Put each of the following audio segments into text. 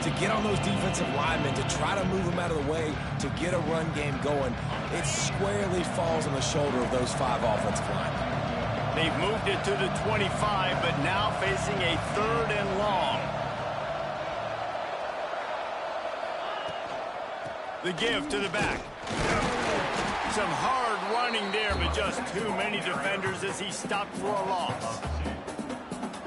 to get on those defensive linemen, to try to move them out of the way, to get a run game going, it squarely falls on the shoulder of those 5 offensive linemen. They've moved it to the 25, but now facing a 3rd and long. The give to the back. Some hard running there, but just too many defenders as he stopped for a loss.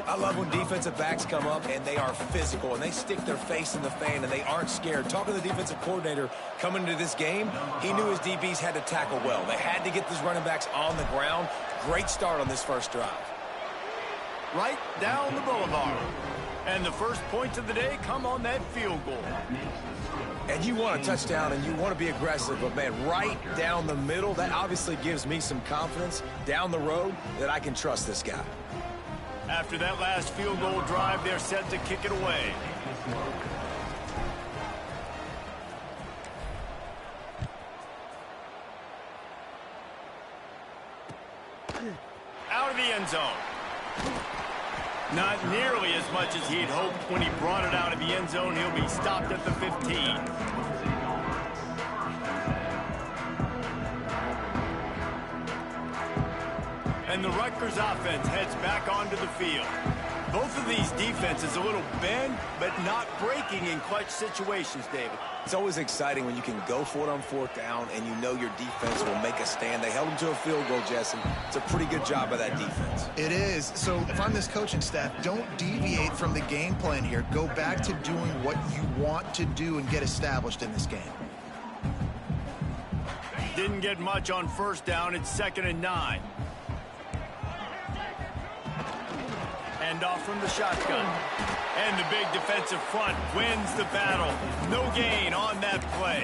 I love when defensive backs come up and they are physical and they stick their face in the fan and they aren't scared. Talking to the defensive coordinator coming into this game, he knew his DBs had to tackle well. They had to get these running backs on the ground. Great start on this first drive. Right down the boulevard. And the first points of the day come on that field goal. And you want a touchdown and you want to be aggressive, but man, right down the middle, that obviously gives me some confidence down the road that I can trust this guy. After that last field goal drive, they're set to kick it away. Out of the end zone. Not nearly as much as he'd hoped when he brought it out of the end zone. He'll be stopped at the 15. And the Rutgers offense heads back onto the field. Both of these defenses a little bend, but not breaking in clutch situations, David. It's always exciting when you can go for it on 4th down and you know your defense will make a stand. They held them to a field goal, Jesse. It's a pretty good job by that defense. It is. So if I'm this coaching staff, don't deviate from the game plan here. Go back to doing what you want to do and get established in this game. Didn't get much on 1st down. It's 2nd and 9. Hand off from the shotgun. And the big defensive front wins the battle. No gain on that play.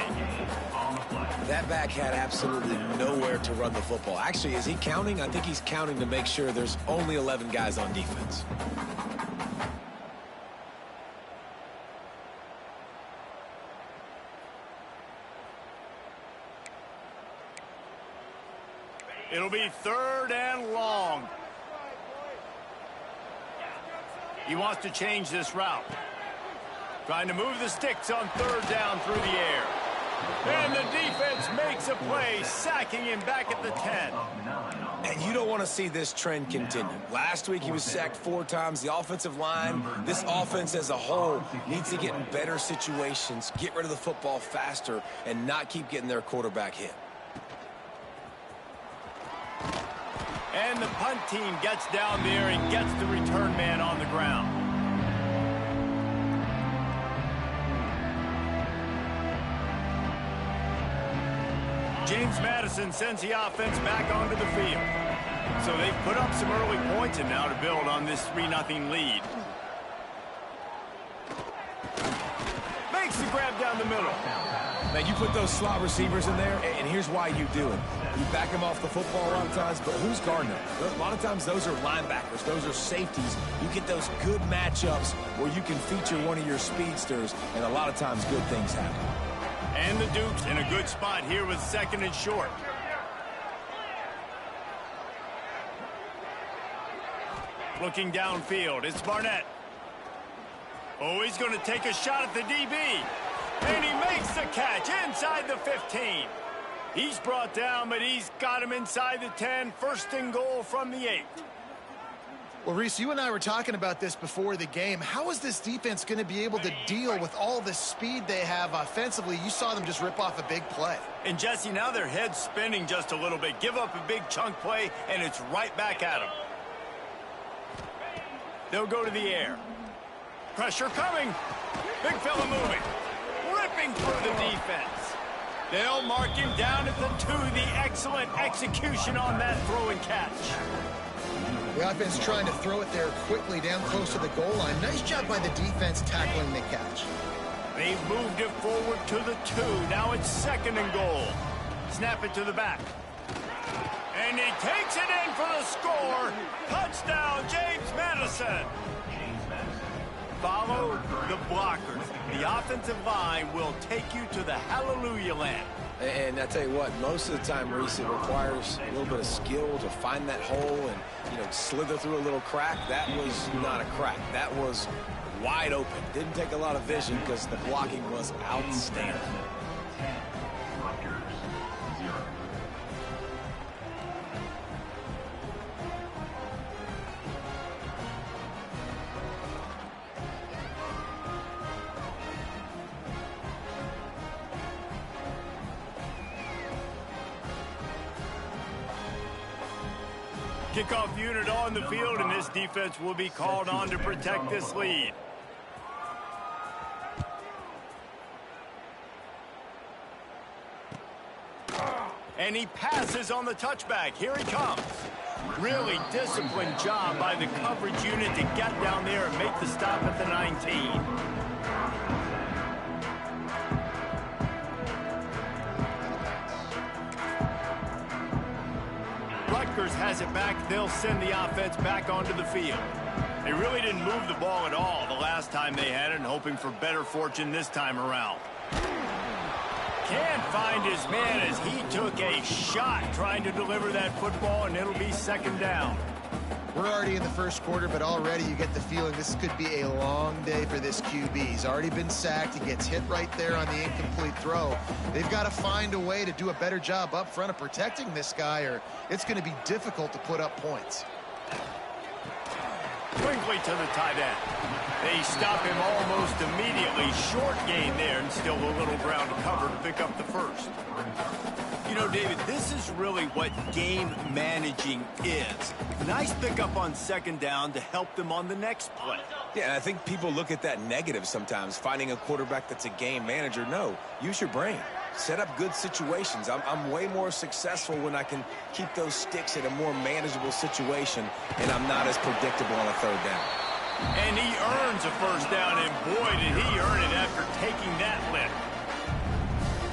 That back had absolutely nowhere to run the football. Actually, is he counting? I think he's counting to make sure there's only 11 guys on defense. It'll be 3rd and long. He wants to change this route. Trying to move the sticks on 3rd down through the air. And the defense makes a play, sacking him back at the 10. And you don't want to see this trend continue. Last week he was sacked 4 times. The offensive line, this offense as a whole, needs to get in better situations, get rid of the football faster, and not keep getting their quarterback hit. And the punt team gets down there and gets the return man on the ground. James Madison sends the offense back onto the field. So they've put up some early points and now to build on this 3-0 lead. Makes the grab down the middle. Man, you put those slot receivers in there, and here's why you do it. You back them off the football a lot of times, but who's guarding them? A lot of times those are linebackers. Those are safeties. You get those good matchups where you can feature one of your speedsters, and a lot of times good things happen. And the Dukes in a good spot here with 2nd and short. Looking downfield, it's Barnett. Oh, he's going to take a shot at the DB. And he makes the catch inside the 15. He's brought down, but he's got him inside the 10. 1st and goal from the 8. Well, Reese, you and I were talking about this before the game. How is this defense going to be able to deal with all the speed they have offensively? You saw them just rip off a big play. And, Jesse, now their head's spinning just a little bit. Give up a big chunk play, and it's right back at them. They'll go to the air. Pressure coming. Big fella moving. Ripping through the defense. They'll mark him down at the 2. The excellent execution on that throw and catch. The offense trying to throw it there quickly down close to the goal line. Nice job by the defense tackling the catch. They've moved it forward to the 2. Now it's 2nd and goal. Snap it to the back. And he takes it in for the score. Touchdown, James Madison. Follow the blockers. The offensive line will take you to the hallelujah land. And I tell you what, most of the time, Reese, it requires a little bit of skill to find that hole and, slither through a little crack. That was not a crack. That was wide open. Didn't take a lot of vision because the blocking was outstanding. Kickoff unit on the field, and this defense will be called on to protect this lead. And he passes on the touchback. Here he comes. Really disciplined job by the coverage unit to get down there and make the stop at the 19. Has it back. They'll send the offense back onto the field. They really didn't move the ball at all the last time they had it, and hoping for better fortune this time around. Can't find his man as he took a shot trying to deliver that football, and it'll be second down. We're already in the first quarter, but already you get the feeling this could be a long day for this QB. He's already been sacked. He gets hit right there on the incomplete throw. They've got to find a way to do a better job up front of protecting this guy, or it's going to be difficult to put up points. Quickly to the tight end. They stop him almost immediately. Short gain there, and still a little ground to cover to pick up the first. You know, David, this is really what game managing is. Nice pickup on second down to help them on the next play. Yeah, and I think people look at that negative sometimes, finding a quarterback that's a game manager. No, use your brain. Set up good situations. I'm way more successful when I can keep those sticks in a more manageable situation, and I'm not as predictable on a third down. And he earns a first down, and boy, did he earn it after taking that lift.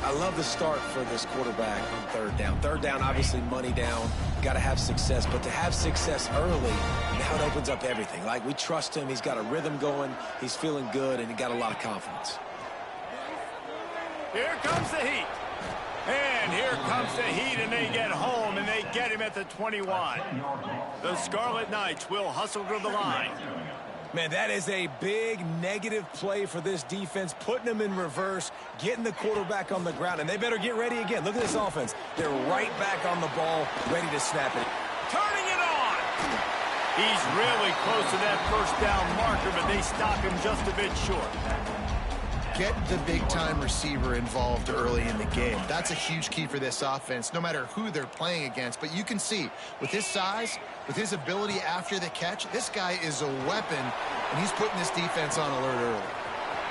I love the start for this quarterback on third down. Third down, obviously money down. Got to have success, but to have success early, now it opens up everything. Like, we trust him. He's got a rhythm going. He's feeling good, and he got a lot of confidence. Here comes the heat. And here comes the heat, and they get home, and they get him at the 21. The Scarlet Knights will hustle to the line. Man, that is a big negative play for this defense, putting them in reverse, getting the quarterback on the ground, and they better get ready again. Look at this offense. They're right back on the ball, ready to snap it. Turning it on. He's really close to that first down marker, but they stop him just a bit short. Get the big-time receiver involved early in the game. That's a huge key for this offense, no matter who they're playing against. But you can see, with his size, with his ability after the catch, this guy is a weapon, and he's putting this defense on alert early.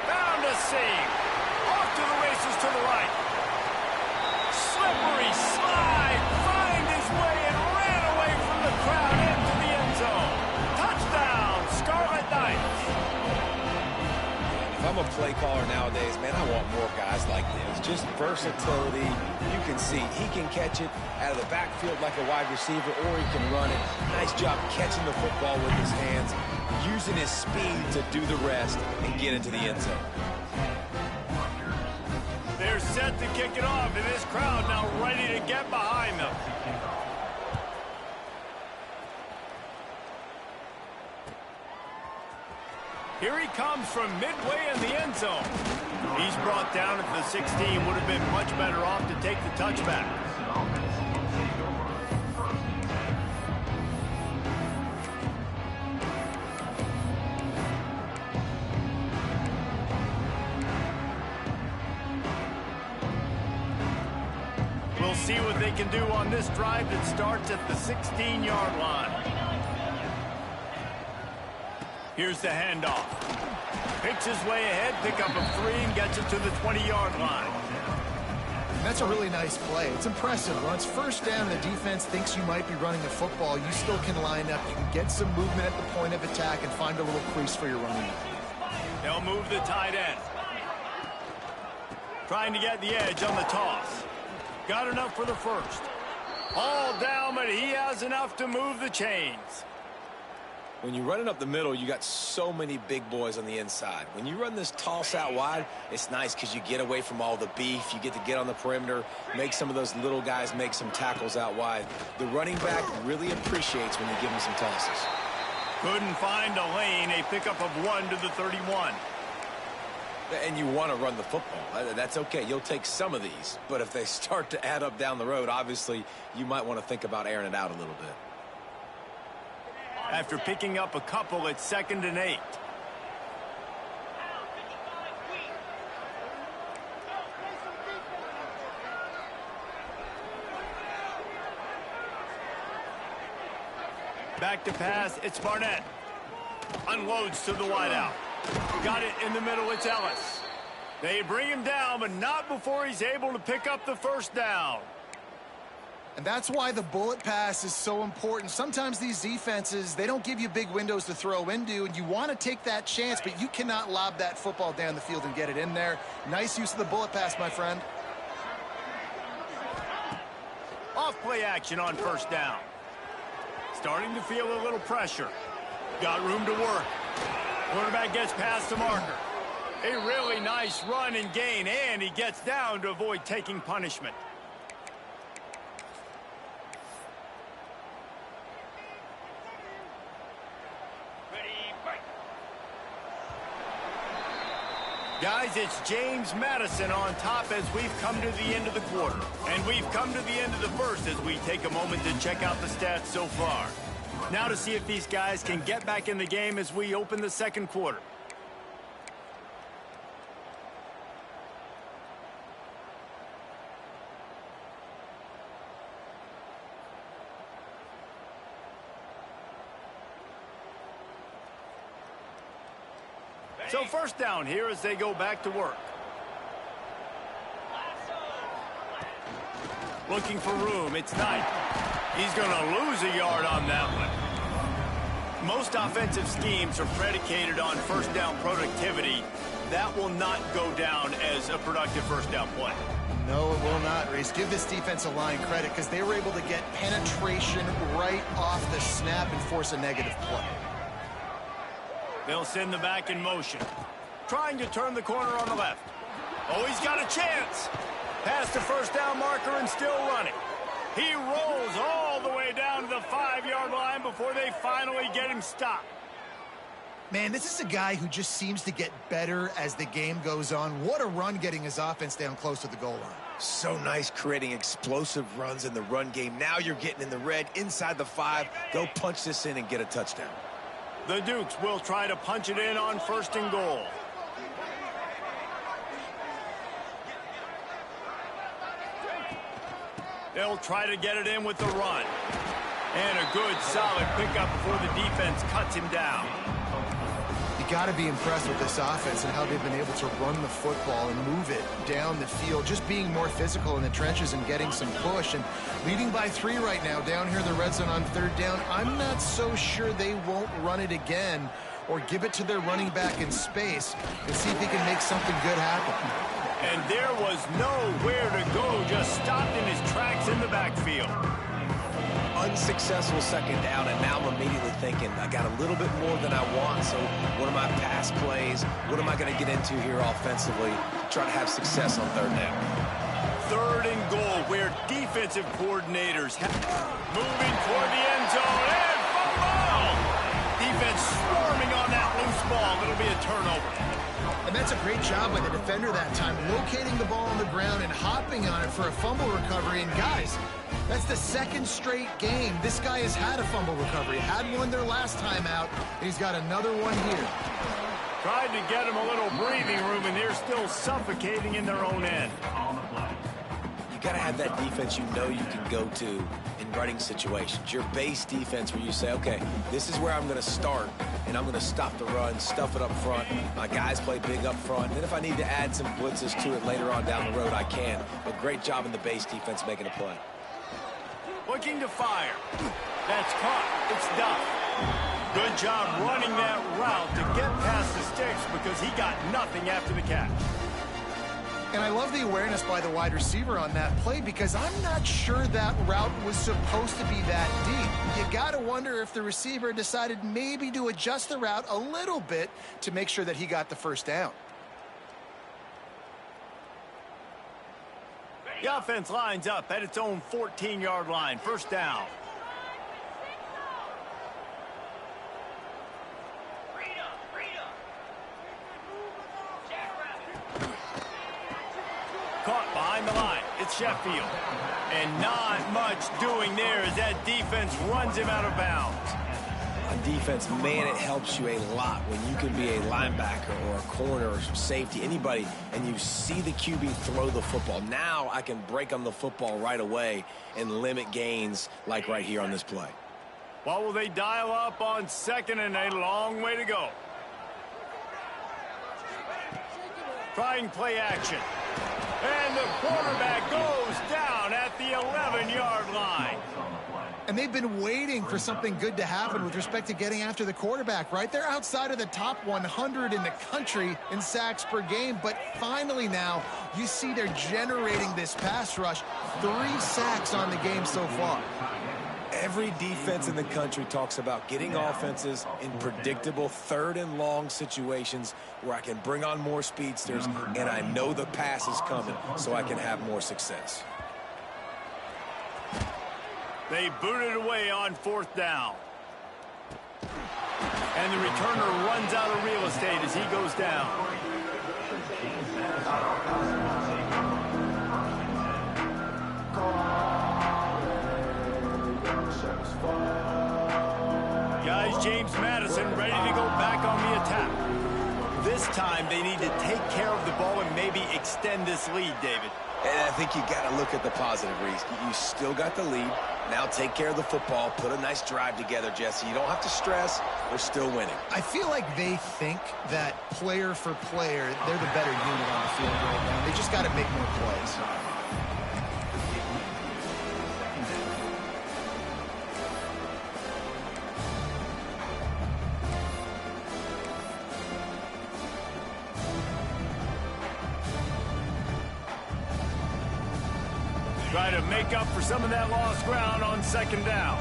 Found a seam. Off to the races to the right. Slippery slide. Find his way and ran away from the crowd into the end zone. Touchdown, Scarlet Knights. If I'm a play caller nowadays, man, I want more guys like this. Just versatility. You can see he can catch it out of the backfield like a wide receiver, or he can run it. Nice job catching the football with his hands, using his speed to do the rest and get into the end zone. They're set to kick it off, and this crowd now ready to get behind them. Here he comes from midway in the end zone. He's brought down at the 16. Would have been much better off to take the touchback. We'll see what they can do on this drive that starts at the 16-yard line. Here's the handoff. Picks his way ahead, pick up a 3, and gets it to the 20-yard line. That's a really nice play. It's impressive. When it's first down and the defense thinks you might be running a football, you still can line up. You can get some movement at the point of attack and find a little crease for your running. They'll move the tight end. Trying to get the edge on the toss. Got enough for the first. All down, but he has enough to move the chains. When you're running up the middle, you got so many big boys on the inside. When you run this toss out wide, it's nice because you get away from all the beef. You get to get on the perimeter, make some of those little guys make some tackles out wide. The running back really appreciates when you give him some tosses. Couldn't find a lane, a pickup of 1 to the 31. And you want to run the football. That's okay. You'll take some of these. But if they start to add up down the road, obviously, you might want to think about airing it out a little bit. After picking up a couple, it's 2nd and 8. Back to pass, it's Barnett. Unloads to the wideout. Got it in the middle, it's Ellis. They bring him down, but not before he's able to pick up the first down. And that's why the bullet pass is so important. Sometimes these defenses, they don't give you big windows to throw into, and you want to take that chance, but you cannot lob that football down the field and get it in there. Nice use of the bullet pass, my friend. Off play action on first down. Starting to feel a little pressure. Got room to work. Quarterback gets past the marker. A really nice run and gain, and he gets down to avoid taking punishment. Guys, it's James Madison on top as we've come to the end of the quarter. And we've come to the end of the first as we take a moment to check out the stats so far. Now to see if these guys can get back in the game as we open the second quarter. So first down here as they go back to work. Looking for room, it's Knight. He's going to lose a yard on that one. Most offensive schemes are predicated on first down productivity. That will not go down as a productive first down play. No, it will not, Reese. Give this defensive line credit because they were able to get penetration right off the snap and force a negative play. They'll send the back in motion. Trying to turn the corner on the left. Oh, he's got a chance. Past the first down marker and still running. He rolls all the way down to the 5-yard line before they finally get him stopped. Man, this is a guy who just seems to get better as the game goes on. What a run getting his offense down close to the goal line. So nice creating explosive runs in the run game. Now you're getting in the red inside the 5. Go punch this in and get a touchdown. The Dukes will try to punch it in on 1st and goal. They'll try to get it in with the run. And a good, solid pickup before the defense cuts him down. You got to be impressed with this offense and how they've been able to run the football and move it down the field, just being more physical in the trenches and getting some push. And leading by 3 right now down here in the red zone on 3rd down. I'm not so sure they won't run it again or give it to their running back in space and see if they can make something good happen. And there was nowhere to go, just stopped in his tracks in the backfield. Unsuccessful 2nd down, and now I'm immediately thinking, I got a little bit more than I want, so what are my pass plays? What am I going to get into here offensively to try to have success on 3rd down? 3rd and goal, where defensive coordinators have moving toward the end zone, and fumble! Defense swarming on that loose ball. It'll be a turnover. And that's a great job by the defender that time, locating the ball on the ground and hopping on it for a fumble recovery. And guys, that's the 2nd straight game this guy has had a fumble recovery. Had one there last time out, and he's got another one here. Tried to get him a little breathing room, and they're still suffocating in their own end. You got to have that defense you know you can go to in running situations. Your base defense where you say, okay, this is where I'm going to start, and I'm going to stop the run, stuff it up front. My guys play big up front. And then if I need to add some blitzes to it later on down the road, I can. But great job in the base defense making a play. Looking to fire. That's caught. It's Duff. Good job running that route to get past the sticks because he got nothing after the catch. And I love the awareness by the wide receiver on that play because I'm not sure that route was supposed to be that deep. You got to wonder if the receiver decided maybe to adjust the route a little bit to make sure that he got the first down. The offense lines up at its own 14-yard line. First down. caught behind the line. It's Sheffield. And not much doing there as that defense runs him out of bounds. On defense, man, it helps you a lot when you can be a linebacker or a corner or safety, anybody, and you see the QB throw the football. Now I can break on the football right away and limit gains like right here on this play. What will they dial up on second and a long way to go? Trying play action. And the quarterback goes down at the 11-yard line. And they've been waiting for something good to happen with respect to getting after the quarterback, right? They're outside of the top 100 in the country in sacks per game, but finally now you see they're generating this pass rush. 3 sacks on the game so far. Every defense in the country talks about getting offenses in predictable third and long situations where I can bring on more speedsters and I know the pass is coming so I can have more success. They boot it away on 4th down. And the returner runs out of real estate as he goes down. Guys, James Madison ready to go back on the attack. This time they need to take care of the ball and maybe extend this lead, David. And I think you got to look at the positive, Reese. You still got the lead. Now take care of the football. Put a nice drive together, Jesse. You don't have to stress. We're still winning. I feel like they think that player for player, they're the better unit on the field right now. They just got to make more plays. Try to make up for some of that lost ground on 2nd down.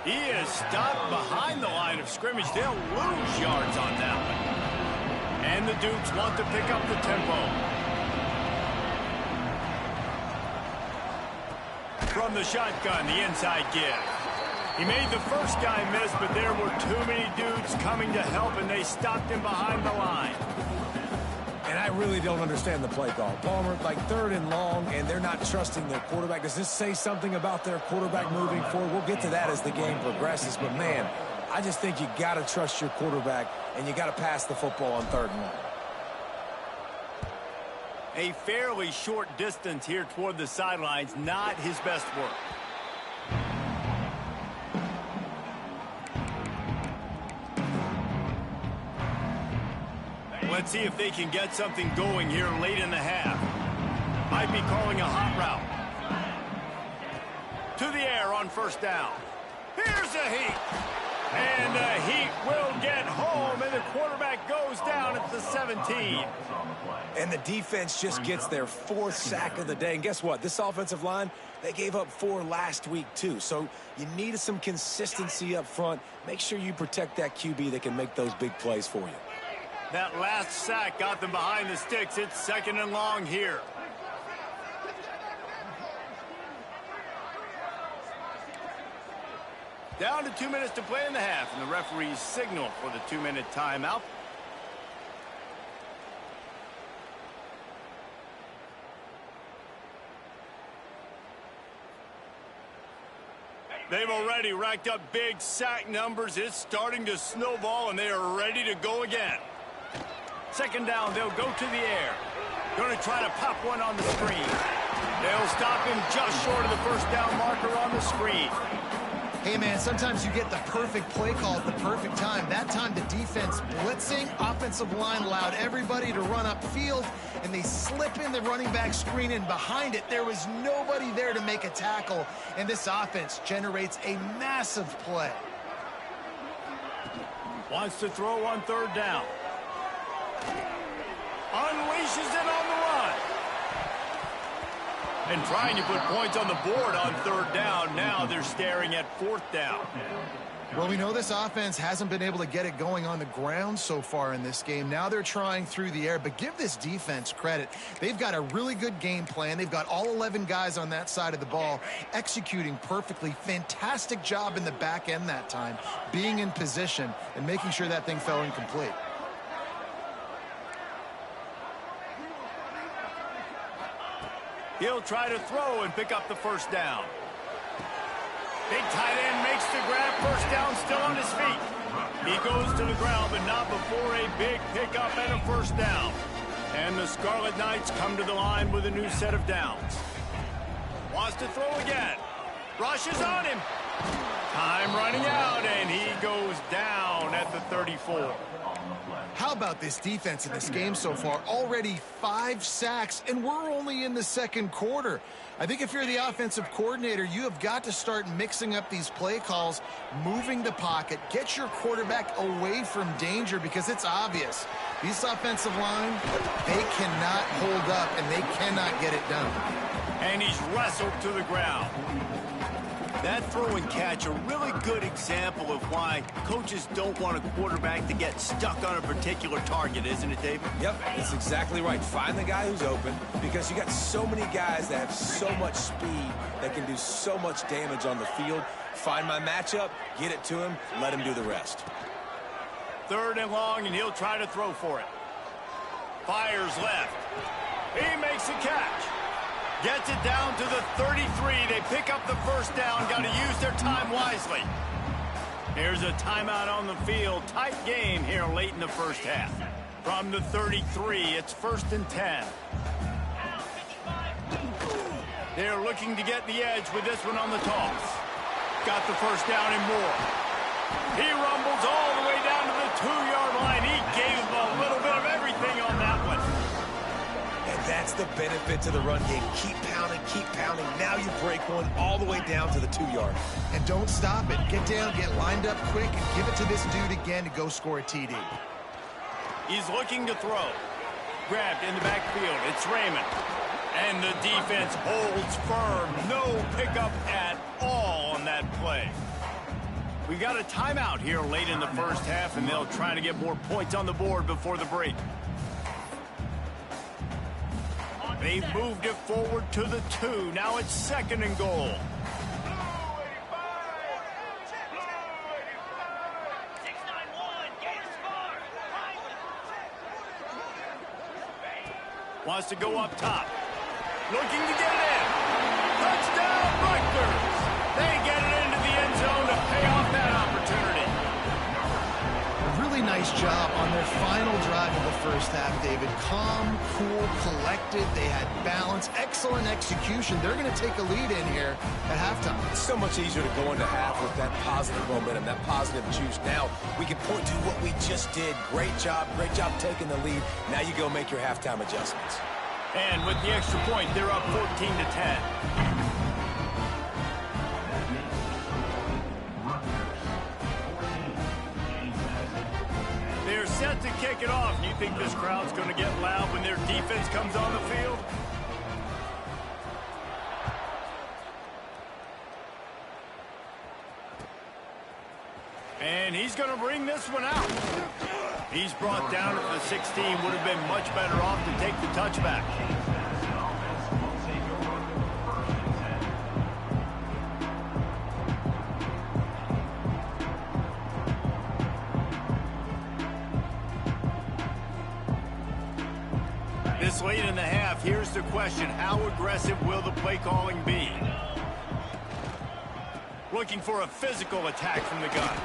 He is stopped behind the line of scrimmage. They'll lose yards on that one. And the Dukes want to pick up the tempo. From the shotgun, the inside give. He made the first guy miss, but there were too many dudes coming to help, and they stopped him behind the line. And I really don't understand the play call. Palmer, like 3rd and long, and they're not trusting their quarterback. Does this say something about their quarterback moving forward? We'll get to that as the game progresses. But, man, I just think you got to trust your quarterback, and you got to pass the football on 3rd and long. A fairly short distance here toward the sidelines, not his best work. Let's see if they can get something going here late in the half. Might be calling a hot route. To the air on 1st down. Here's a heat. And the heat will get home, and the quarterback goes down at the 17. And the defense just gets their 4th sack of the day. And guess what? This offensive line, they gave up 4 last week, too. So you need some consistency up front. Make sure you protect that QB that can make those big plays for you. That last sack got them behind the sticks. It's 2nd and long here. Down to 2 minutes to play in the half, and the referees signal for the 2-minute timeout. They've already racked up big sack numbers. It's starting to snowball, and they are ready to go again. 2nd down, they'll go to the air. Going to try to pop one on the screen. They'll stop him just short of the 1st down marker on the screen. Hey, man, sometimes you get the perfect play call at the perfect time. That time the defense blitzing, offensive line allowed everybody to run upfield, and they slip in the running back screen, and behind it there was nobody there to make a tackle, and this offense generates a massive play. Wants to throw on 3rd down. Unleashes it on the run. And trying to put points on the board on 3rd down. Now they're staring at 4th down. Well, we know this offense hasn't been able to get it going on the ground so far in this game. Now they're trying through the air, but give this defense credit. They've got a really good game plan. They've got all 11 guys on that side of the ball executing perfectly. Fantastic job in the back end that time, being in position and making sure that thing fell incomplete. He'll try to throw and pick up the first down. Big tight end makes the grab. First down, still on his feet. He goes to the ground, but not before a big pickup and a first down. And the Scarlet Knights come to the line with a new set of downs. Wants to throw again. Rushes on him. Time running out, and he goes down at the 34. How about this defense in this game so far? Already 5 sacks, and we're only in the second quarter. I think if you're the offensive coordinator, you have got to start mixing up these play calls, moving the pocket, get your quarterback away from danger, because it's obvious. These offensive line, they cannot hold up, and they cannot get it done. And he's wrestled to the ground. That throw and catch, a really good example of why coaches don't want a quarterback to get stuck on a particular target, isn't it, David? Yep, it's exactly right. Find the guy who's open, because you got so many guys that have so much speed that can do so much damage on the field. Find my matchup, get it to him, let him do the rest. 3rd and long, and he'll try to throw for it. Fires left. He makes a catch. Gets it down to the 33. They pick up the first down. Got to use their time wisely. Here's a timeout on the field. Tight game here late in the first half. From the 33, it's 1st and 10. They're looking to get the edge with this one on the toss. Got the first down and more. He rumbles all the way down to the 2-yard line. He gave him a little bit of everything on that one. That's the benefit to the run game. Keep pounding, keep pounding. Now you break one all the way down to the 2-yard. And don't stop it. Get down, get lined up quick, and give it to this dude again to go score a TD. He's looking to throw. Grabbed in the backfield. It's Raymond. And the defense holds firm. No pickup at all on that play. We've got a timeout here late in the first half, and they'll try to get more points on the board before the break. They've moved it forward to the 2. Now it's 2nd and goal. Wants to go up top. Looking to get it in. Touchdown, Rutgers. They get it into the end zone to pay off that opportunity. Really nice job on their final drive of the first half, David. Calm, cool, collected. They had balance, excellent execution. They're going to take a lead in here at halftime. It's so much easier to go into half with that positive momentum, that positive juice. Now we can point to what we just did. Great job taking the lead. Now you go make your halftime adjustments. And with the extra point, they're up 14-10. They're set to kick it off. Do you think this crowd's going to get loud when their defense comes on the field? And he's going to bring this one out. He's brought down at the 16. Would have been much better off to take the touchback. This late in the half, here's the question. How aggressive will the play calling be? Looking for a physical attack from the gun.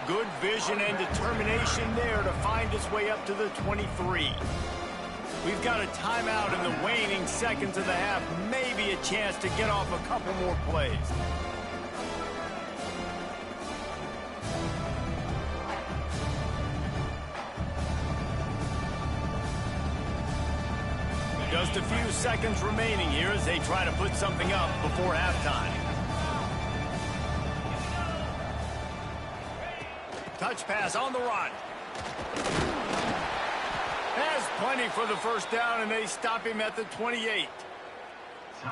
Good vision and determination there to find his way up to the 23. We've got a timeout in the waning seconds of the half. Maybe a chance to get off a couple more plays. Just a few seconds remaining here as they try to put something up before halftime. Touch pass on the run. Has plenty for the first down, and they stop him at the 28.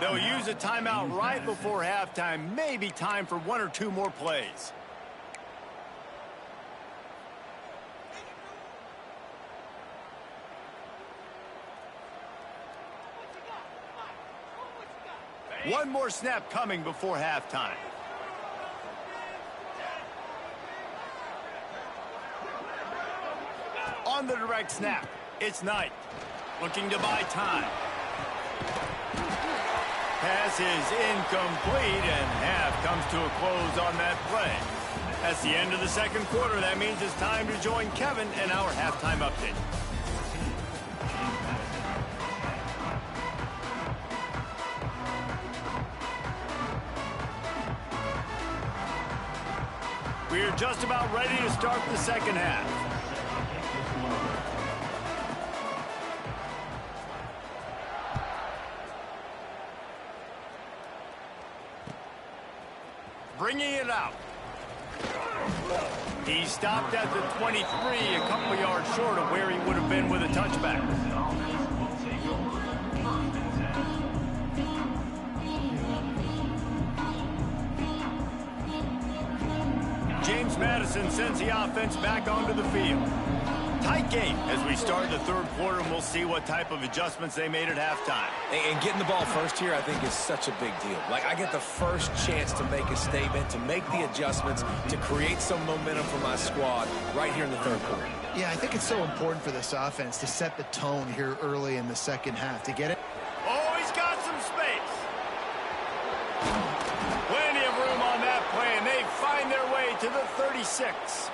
They'll use a timeout right before halftime. Maybe time for 1 or 2 more plays. One more snap coming before halftime. On the direct snap, it's Knight. Looking to buy time. pass is incomplete, and half comes to a close on that play. That's the end of the second quarter. That means it's time to join Kevin in our halftime update. We are just about ready to start the second half. Bringing it out. He stopped at the 23, a couple yards short of where he would have been with a touchback. James Madison sends the offense back onto the field. Tight game as we start the third quarter, and we'll see what type of adjustments they made at halftime. And getting the ball first here, I think, is such a big deal. Like, I get the first chance to make a statement, to make the adjustments, to create some momentum for my squad right here in the third quarter. Yeah, I think it's so important for this offense to set the tone here early in the second half. To get it? Oh, he's got some space. Plenty of room on that play, and they find their way to the 36.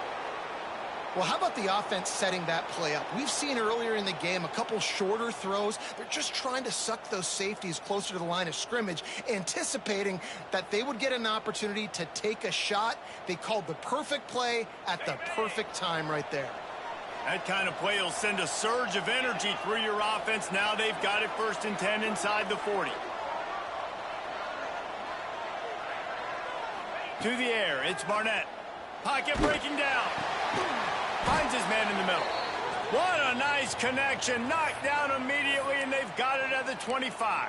Well, how about the offense setting that play up? We've seen earlier in the game a couple shorter throws. They're just trying to suck those safeties closer to the line of scrimmage, anticipating that they would get an opportunity to take a shot. They called the perfect play at the perfect time right there. That kind of play will send a surge of energy through your offense. Now they've got it 1st and 10 inside the 40. To the air, it's Barnett. Pocket breaking down. Finds his man in the middle. What a nice connection. Knocked down immediately, and they've got it at the 25.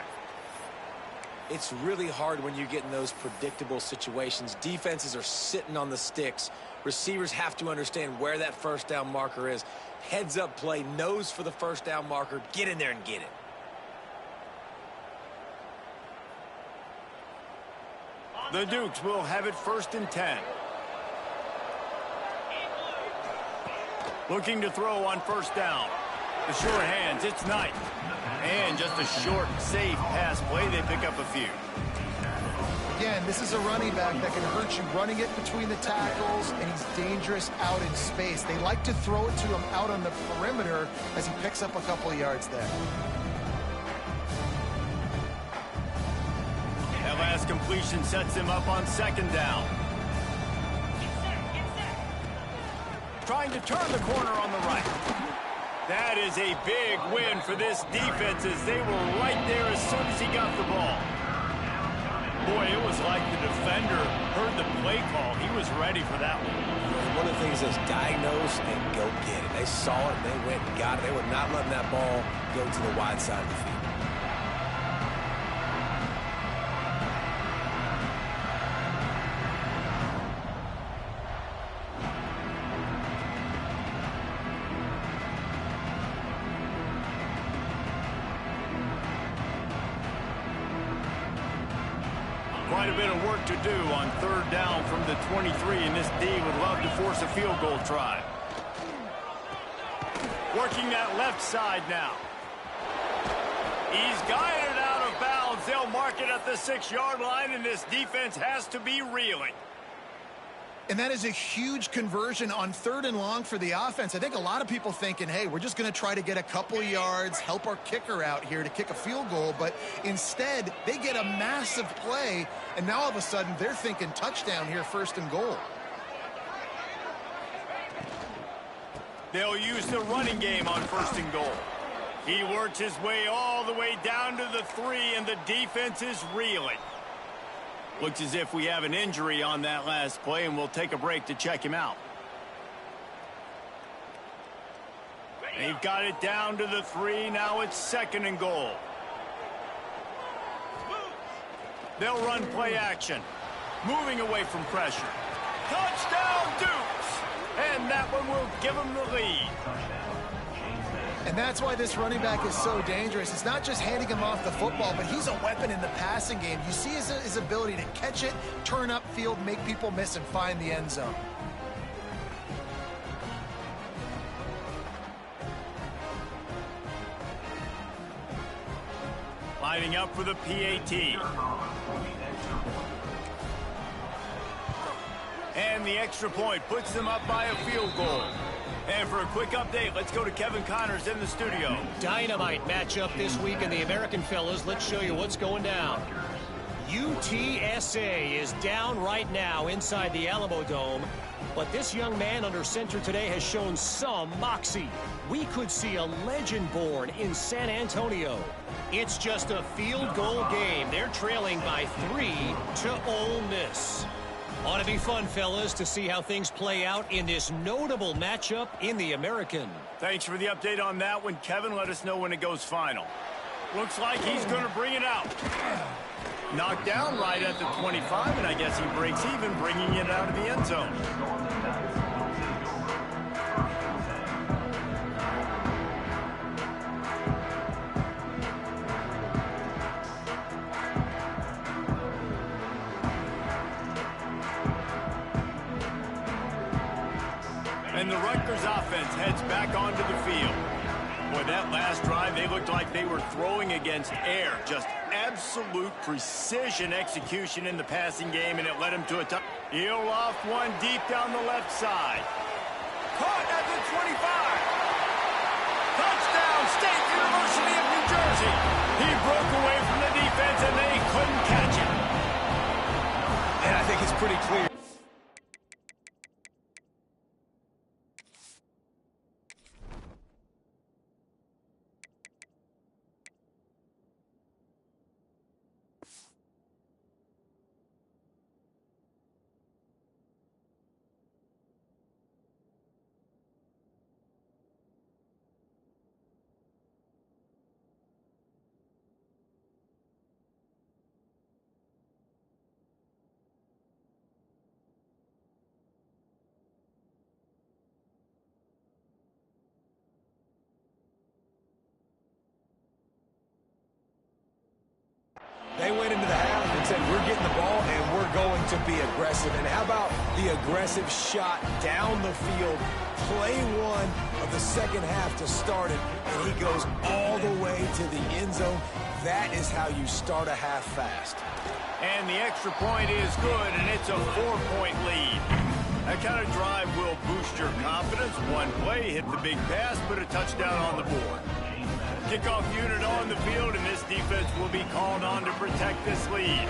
It's really hard when you get in those predictable situations. Defenses are sitting on the sticks. Receivers have to understand where that first down marker is. Heads up play, nose for the first down marker. Get in there and get it. The Dukes will have it 1st and 10. Looking to throw on 1st down. The short hands, it's Knight. And just a short, safe pass play. They pick up a few. Again, this is a running back that can hurt you running it between the tackles, and he's dangerous out in space. They like to throw it to him out on the perimeter as he picks up a couple of yards there. That last completion sets him up on 2nd down. Trying to turn the corner on the right. That is a big win for this defense as they were right there as soon as he got the ball. Boy, it was like the defender heard the play call. He was ready for that one. One of the things is diagnose and go get it. They saw it, they went and got it. They were not letting that ball go to the wide side of the field. Quite a bit of work to do on 3rd down from the 23, and this D would love to force a field goal try. Working that left side now. He's guided out of bounds. They'll mark it at the 6-yard line, and this defense has to be reeling. And that is a huge conversion on 3rd and long for the offense. I think a lot of people thinking, hey, we're just going to try to get a couple yards, help our kicker out here to kick a field goal. But instead, they get a massive play, and now all of a sudden they're thinking touchdown here, 1st and goal. They'll use the running game on 1st and goal. He works his way all the way down to the 3, and the defense is reeling. Looks as if we have an injury on that last play, and we'll take a break to check him out. They've got it down to the 3. Now it's 2nd and goal. They'll run play action. Moving away from pressure. Touchdown, Dukes! And that one will give them the lead. And that's why this running back is so dangerous. It's not just handing him off the football, but he's a weapon in the passing game. You see his ability to catch it, turn upfield, make people miss, and find the end zone. Lining up for the PAT. And the extra point puts them up by a field goal. And for a quick update, let's go to Kevin Connors in the studio. Dynamite matchup this week in the American, fellas. Let's show you what's going down. UTSA is down right now inside the Alamo Dome. But this young man under center today has shown some moxie. We could see a legend born in San Antonio. It's just a field goal game. They're trailing by 3 to Ole Miss. Ought to be fun, fellas, to see how things play out in this notable matchup in the American. Thanks for the update on that one, Kevin. Let us know when it goes final. Looks like he's going to bring it out. Knocked down right at the 25, and I guess he breaks even, bringing it out of the end zone. And the Rutgers offense heads back onto the field. Boy, that last drive, they looked like they were throwing against air. Just absolute precision execution in the passing game, and it led him to a touchdown. He'll loft one deep down the left side. Caught at the 25. Touchdown, State University of New Jersey. He broke away from the defense, and they couldn't catch him. And I think it's pretty clear. They went into the half and said, we're getting the ball and we're going to be aggressive. And how about the aggressive shot down the field? Play one of the second half to start it, and he goes all the way to the end zone. That is how you start a half fast. And the extra point is good, and it's a 4-point lead. That kind of drive will boost your confidence. One play, hit the big pass, put a touchdown on the board. Kickoff unit on the field, and this defense will be called on to protect this lead.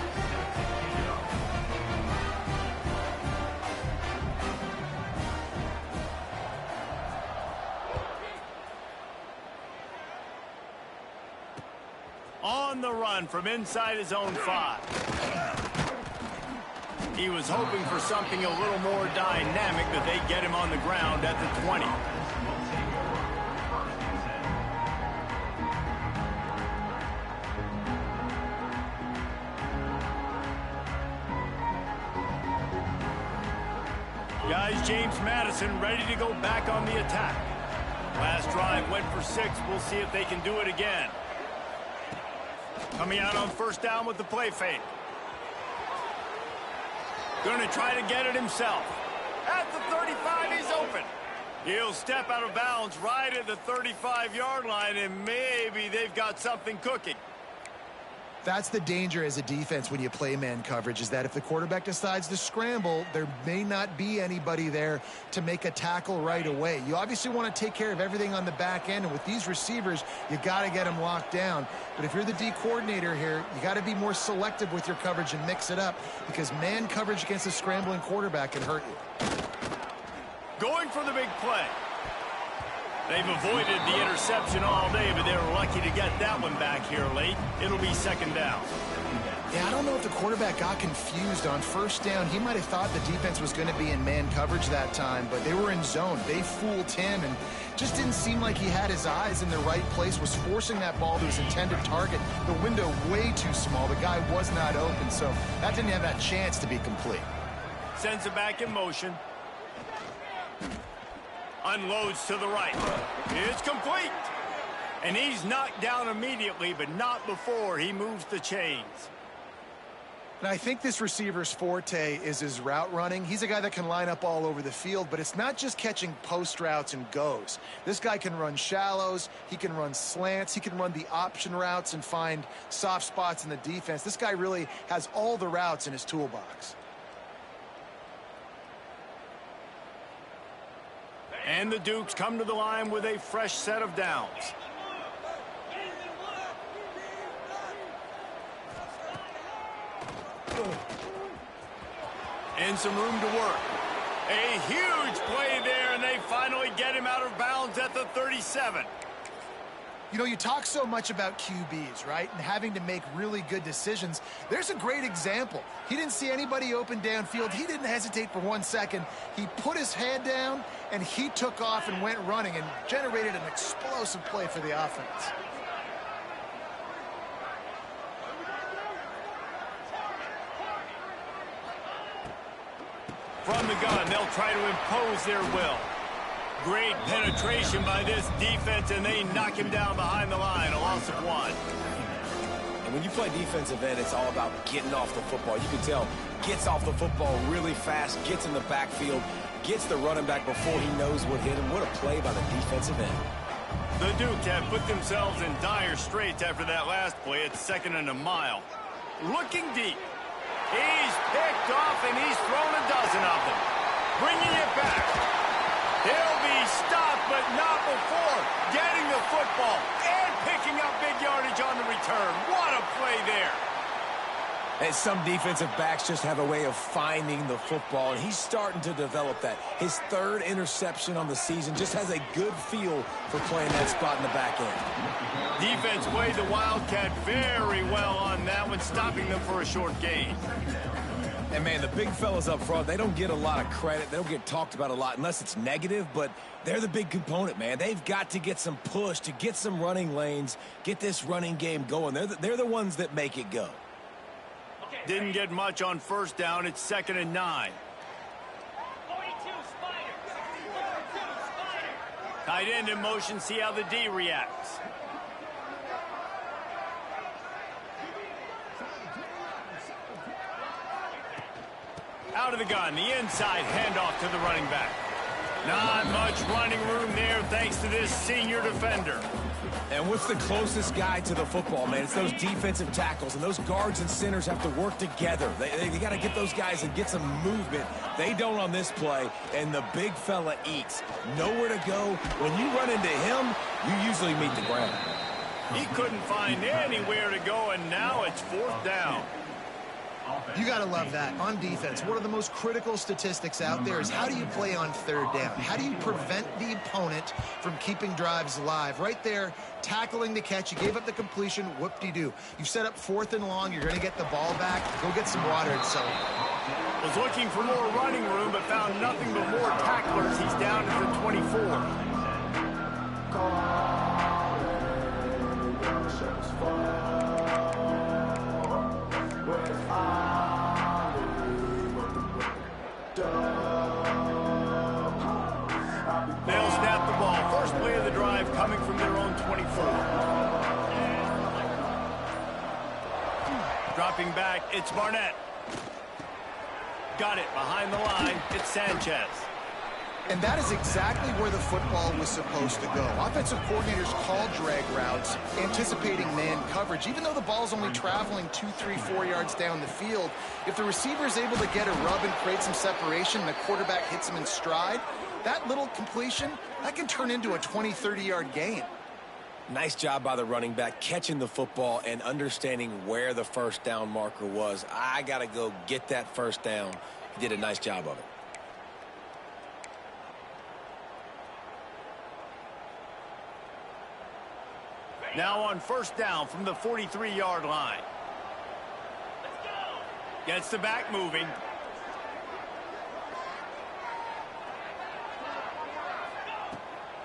On the run from inside his own 5. He was hoping for something a little more dynamic, but they get him on the ground at the 20. Guys, James Madison ready to go back on the attack. Last drive went for 6. We'll see if they can do it again. Coming out on first down with the play fake. Going to try to get it himself. At the 35, he's open. He'll step out of bounds right at the 35-yard line, and maybe they've got something cooking. That's the danger as a defense when you play man coverage, is that if the quarterback decides to scramble, there may not be anybody there to make a tackle right away. You obviously want to take care of everything on the back end, and with these receivers, you got to get them locked down. But if you're the D coordinator here, you got to be more selective with your coverage and mix it up, because man coverage against a scrambling quarterback can hurt you. Going for the big play. They've avoided the interception all day, but they were lucky to get that one back here late. It'll be second down. Yeah, I don't know if the quarterback got confused on first down. He might have thought the defense was going to be in man coverage that time, but they were in zone. They fooled him and just didn't seem like he had his eyes in the right place, was forcing that ball to his intended target. The window way too small. The guy was not open, so that didn't have that chance to be complete. Sends it back in motion. Unloads to the right. It's complete. And he's knocked down immediately, but not before he moves the chains. And I think this receiver's forte is his route running. He's a guy that can line up all over the field, but it's not just catching post routes and goes. This guy can run shallows, he can run slants, he can run the option routes and find soft spots in the defense. This guy really has all the routes in his toolbox. And the Dukes come to the line with a fresh set of downs. And some room to work. A huge play there, and they finally get him out of bounds at the 37. You know, you talk so much about QBs, right? And having to make really good decisions. There's a great example. He didn't see anybody open downfield. He didn't hesitate for 1 second. He put his head down, and he took off and went running and generated an explosive play for the offense. From the gun, they'll try to impose their will. Great penetration by this defense, and they knock him down behind the line, a loss of 1. And when you play defensive end, it's all about getting off the football. You can tell, gets off the football really fast, gets in the backfield, gets the running back before he knows what hit him. What a play by the defensive end. The Dukes have put themselves in dire straits after that last play. It's 2nd and a mile. Looking deep. He's picked off, and he's thrown a dozen of them. Bringing it back. He'll be stopped, but not before getting the football and picking up big yardage on the return. What a play there. And some defensive backs just have a way of finding the football, and he's starting to develop that. His 3rd interception on the season, just has a good feel for playing that spot in the back end. Defense played the Wildcat very well on that one, stopping them for a short gain. And, man, the big fellas up front, they don't get a lot of credit. They don't get talked about a lot unless it's negative, but they're the big component, man. They've got to get some push, to get some running lanes, get this running game going. They're the ones that make it go. Didn't get much on 1st down. It's 2nd and 9. Tight end in motion. See how the D reacts. Out of the gun. The inside handoff to the running back. Not much running room there thanks to this senior defender. And what's the closest guy to the football, man? It's those defensive tackles, and those guards and centers have to work together. They got to get those guys and get some movement. They don't on this play, and the big fella eats. Nowhere to go. When you run into him, you usually meet the ground. He couldn't find anywhere to go, and now it's 4th down. You got to love that. On defense, one of the most critical statistics out there is how do you play on 3rd down? How do you prevent the opponent from keeping drives alive? Right there, tackling the catch. You gave up the completion. Whoop-de-doo. You've set up 4th and long. You're going to get the ball back. Go get some water and so on. Was looking for more running room, but found nothing but more tacklers. He's down to the 24. They'll snap the ball. First play of the drive coming from their own 24. Dropping back, it's Barnett. Got it behind the line. It's Sanchez. And that is exactly where the football was supposed to go. Offensive coordinators call drag routes, anticipating man coverage. Even though the ball's only traveling 2, 3, 4 yards down the field, if the receiver is able to get a rub and create some separation and the quarterback hits him in stride, that little completion, that can turn into a 20, 30-yard gain. Nice job by the running back, catching the football and understanding where the 1st down marker was. I got to go get that 1st down. He did a nice job of it. Now on 1st down from the 43-yard line. Gets the back moving.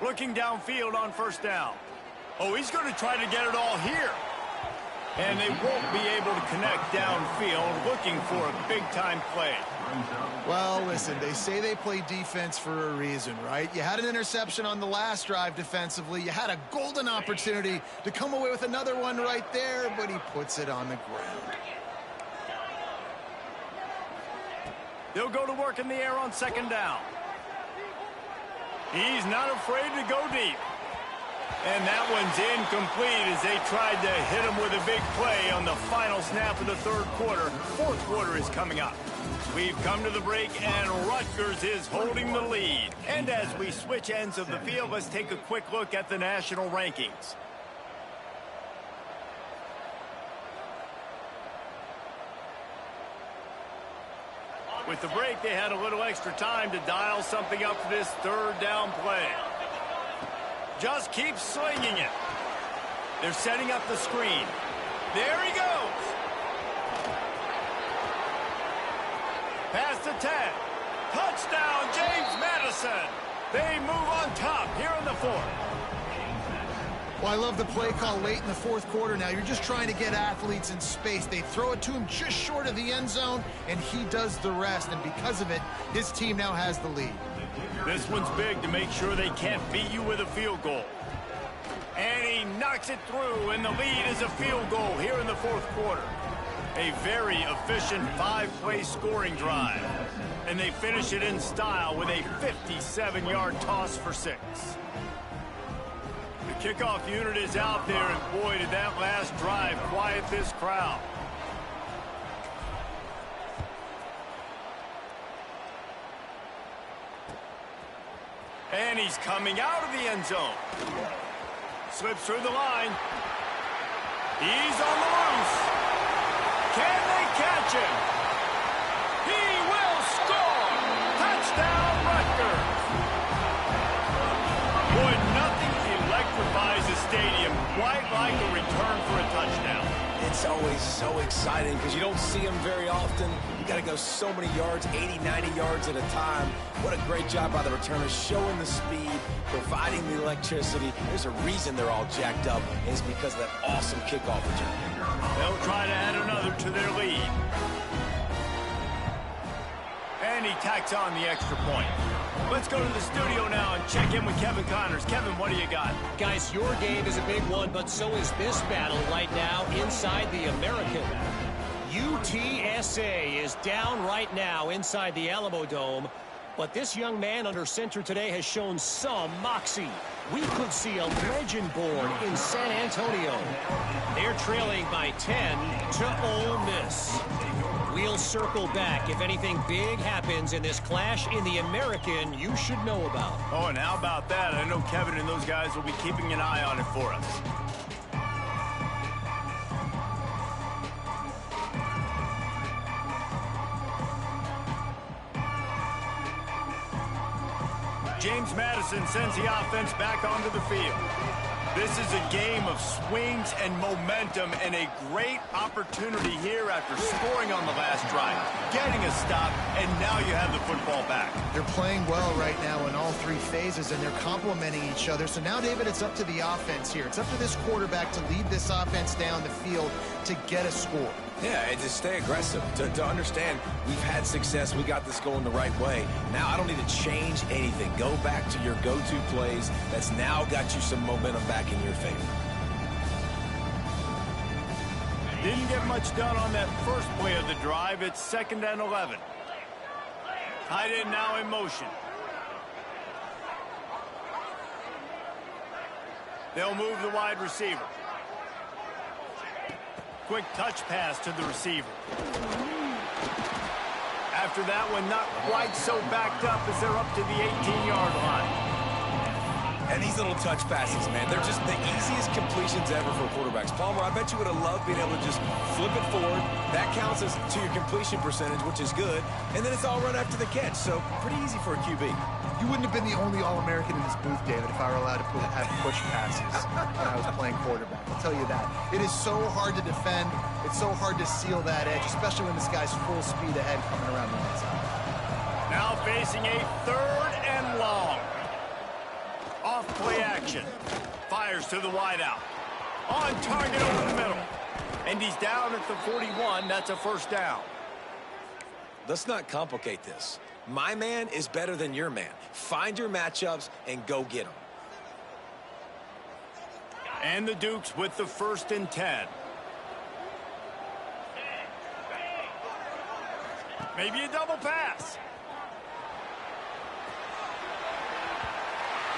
Looking downfield on 1st down. Oh, he's going to try to get it all here. And they won't be able to connect downfield, looking for a big-time play. Well, listen, they say they play defense for a reason, right? You had an interception on the last drive defensively. You had a golden opportunity to come away with another one right there, but he puts it on the ground. They'll go to work in the air on second down. He's not afraid to go deep. And that one's incomplete as they tried to hit him with a big play on the final snap of the third quarter. Fourth quarter is coming up. We've come to the break, and Rutgers is holding the lead. And as we switch ends of the field, let's take a quick look at the national rankings. With the break, they had a little extra time to dial something up for this third down play. Just keep slinging it. They're setting up the screen. There he goes. Pass to 10. Touchdown, James Madison. They move on top here in the fourth. Well, I love the play call late in the fourth quarter now. You're just trying to get athletes in space. They throw it to him just short of the end zone, and he does the rest. And because of it, his team now has the lead. This one's big to make sure they can't beat you with a field goal. And he knocks it through, and the lead is a field goal here in the fourth quarter. A very efficient 5-play scoring drive. And they finish it in style with a 57-yard toss for 6. The kickoff unit is out there, and boy, did that last drive quiet this crowd. And he's coming out of the end zone. Slips through the line. He's on the loose. Can they catch him? He will score! Touchdown, Rutgers! Boy, nothing electrifies a stadium quite like a return for a touchdown. It's always so exciting because you don't see them very often. You got to go so many yards, 80, 90 yards at a time. What a great job by the returners, showing the speed, providing the electricity. There's a reason they're all jacked up, and it's because of that awesome kickoff return. They'll try to add another to their lead. And he tacks on the extra point. Let's go to the studio now and check in with Kevin Connors. Kevin, what do you got? Guys, your game is a big one, but so is this battle right now inside the American. UTSA is down right now inside the Alamo Dome, but this young man under center today has shown some moxie. We could see a legend born in San Antonio. They're trailing by 10 to Ole Miss. We'll circle back if anything big happens in this clash in the American you should know about. Oh, and how about that? I know Kevin and those guys will be keeping an eye on it for us. James Madison sends the offense back onto the field. This is a game of swings and momentum, and a great opportunity here after scoring on the last drive, getting a stop, and now you have the football back. They're playing well right now in all three phases, and they're complementing each other. So now, David, it's up to the offense here. It's up to this quarterback to lead this offense down the field to get a score. Yeah, and to stay aggressive, to understand we've had success, we got this going the right way. Now I don't need to change anything. Go back to your go-to plays. That's now got you some momentum back in your favor. Didn't get much done on that first play of the drive. It's 2nd and 11. Tight end now in motion. They'll move the wide receiver. Quick touch pass to the receiver. After that one, not quite so backed up as they're up to the 18-yard line. And these little touch passes, man, they're just the easiest completions ever for quarterbacks. Palmer, I bet you would have loved being able to just flip it forward. That counts as to your completion percentage, which is good. And then it's all run after the catch, so pretty easy for a QB. You wouldn't have been the only All-American in this booth, David, if I were allowed to have push passes when I was playing quarterback. I'll tell you that. It is so hard to defend. It's so hard to seal that edge, especially when this guy's full speed ahead coming around the inside. Now facing a 3rd and long. Off play action. Fires to the wideout. On target over the middle. And he's down at the 41. That's a first down. Let's not complicate this. My man is better than your man. Find your matchups and go get them. And the Dukes with the 1st and 10. Maybe a double pass.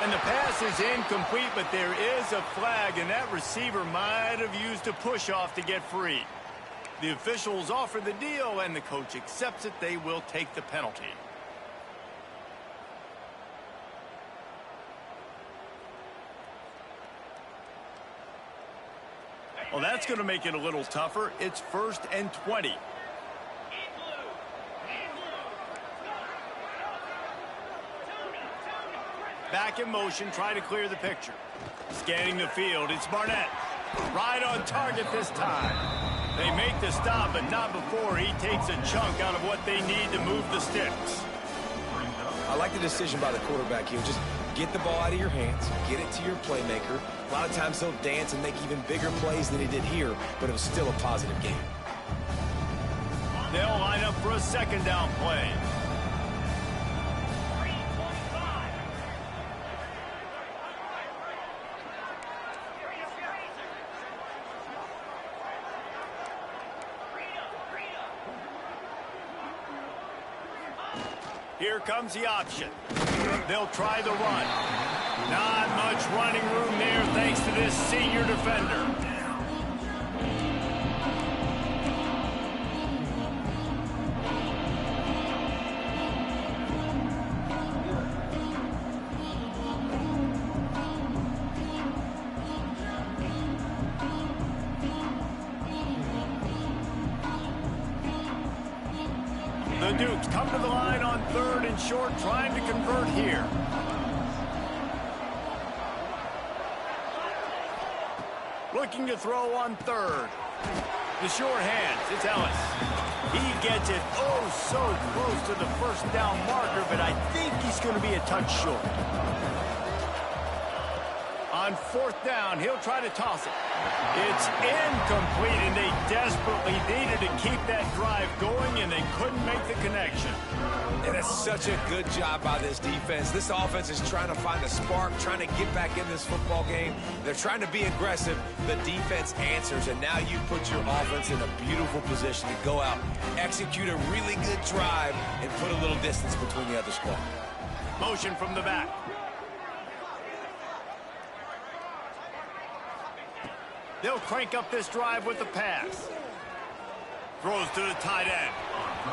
And the pass is incomplete, but there is a flag, and that receiver might have used a push-off to get free. The officials offer the deal, and the coach accepts it. They will take the penalty. Well, that's going to make it a little tougher. It's 1st and 20. Back in motion, trying to clear the picture. Scanning the field, it's Barnett. Right on target this time. They make the stop, but not before he takes a chunk out of what they need to move the sticks. I like the decision by the quarterback here. Just get the ball out of your hands, get it to your playmaker. A lot of times he'll dance and make even bigger plays than he did here, but it was still a positive game. They'll line up for a 2nd down play. Here comes the option. They'll try the run. Not much running room there thanks to this senior defender. The Dukes come to the line on 3rd and short, trying to convert here. Looking to throw on 3rd. The short hands, it's Ellis. He gets it so close to the 1st down marker, but I think he's going to be a touch short. On 4th down, he'll try to toss it. It's incomplete, and they desperately needed to keep that drive going, and they couldn't make the connection. And that's such a good job by this defense. This offense is trying to find a spark, trying to get back in this football game. They're trying to be aggressive. The defense answers, and now you put your offense in a beautiful position to go out, execute a really good drive, and put a little distance between the other squad. Motion from the back. They'll crank up this drive with the pass. Throws to the tight end.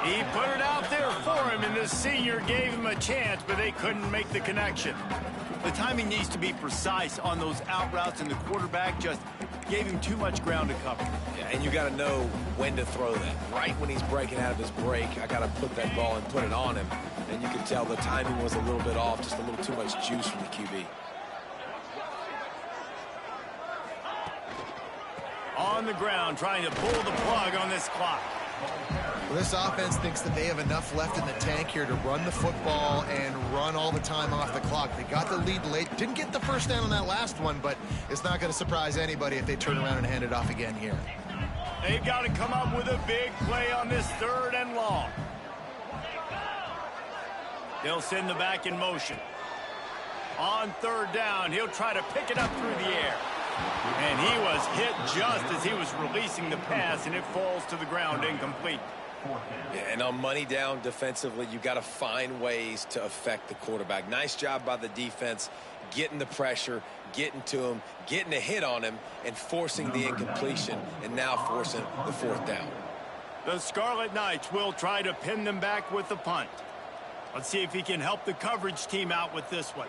He put it out there for him, and the senior gave him a chance, but they couldn't make the connection. The timing needs to be precise on those out routes, and the quarterback just gave him too much ground to cover. Yeah, and you got to know when to throw that. Right when he's breaking out of his break, I got to put that ball and put it on him. And you can tell the timing was a little bit off, just a little too much juice from the QB. On the ground, trying to pull the plug on this clock. Well, this offense thinks that they have enough left in the tank here to run the football and run all the time off the clock. They got the lead late. Didn't get the 1st down on that last one, but it's not going to surprise anybody if they turn around and hand it off again here. They've got to come up with a big play on this 3rd and long. They'll send the back in motion. On 3rd down, he'll try to pick it up through the air. And he was hit just as he was releasing the pass, and it falls to the ground incomplete. Yeah, and on money down defensively, you got to find ways to affect the quarterback. Nice job by the defense, getting the pressure, getting to him, getting a hit on him, and forcing the incompletion, and now forcing the 4th down. The Scarlet Knights will try to pin them back with the punt. Let's see if he can help the coverage team out with this one.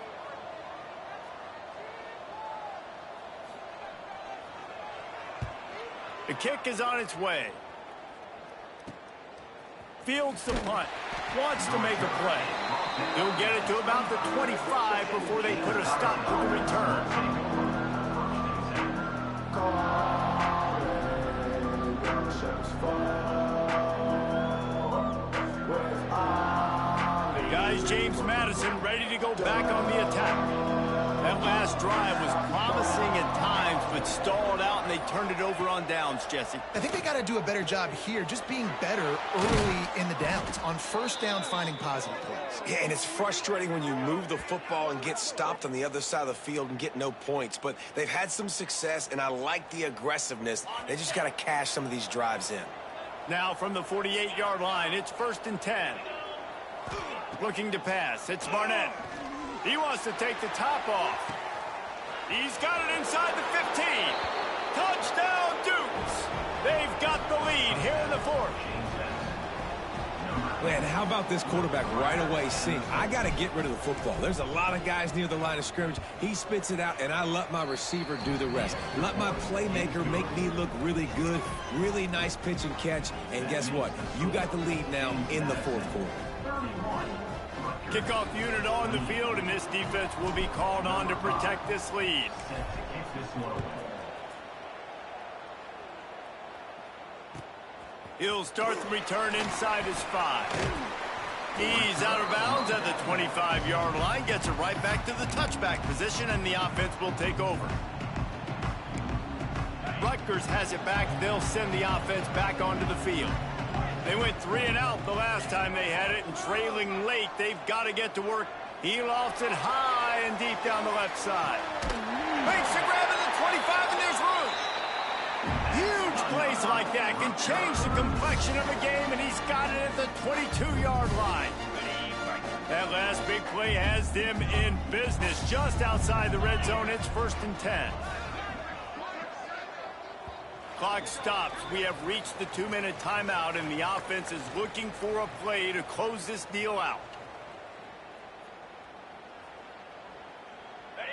The kick is on its way. Fields the punt. Wants to make a play. He'll get it to about the 25 before they put a stop to the return. Guys, James Madison ready to go back on the attack. That last drive was promising at times, but stalled out, and they turned it over on downs, Jesse. I think they got to do a better job here, just being better early in the downs. On 1st down, finding positive plays. Yeah, and it's frustrating when you move the football and get stopped on the other side of the field and get no points. But they've had some success, and I like the aggressiveness. They just got to cash some of these drives in. Now from the 48-yard line, it's 1st and 10. Looking to pass. It's Barnett. He wants to take the top off. He's got it inside the 15. Touchdown, Dukes. They've got the lead here in the 4th. Man, how about this quarterback right away seeing, I got to get rid of the football. There's a lot of guys near the line of scrimmage. He spits it out, and I let my receiver do the rest. Let my playmaker make me look really good. Really nice pitch and catch. And guess what? You got the lead now in the 4th quarter. Kickoff unit on the field, and this defense will be called on to protect this lead. He'll start the return inside his 5. He's out of bounds at the 25-yard line, gets it right back to the touchback position, and the offense will take over. Rutgers has it back. They'll send the offense back onto the field. They went 3 and out the last time they had it, and trailing late, they've got to get to work. He lofts it high and deep down the left side. Makes the grab at the 25, and there's room. Huge plays like that can change the complexion of a game, and he's got it at the 22-yard line. That last big play has them in business just outside the red zone. It's 1st and 10. Clock stops. We have reached the 2-minute timeout, and the offense is looking for a play to close this deal out.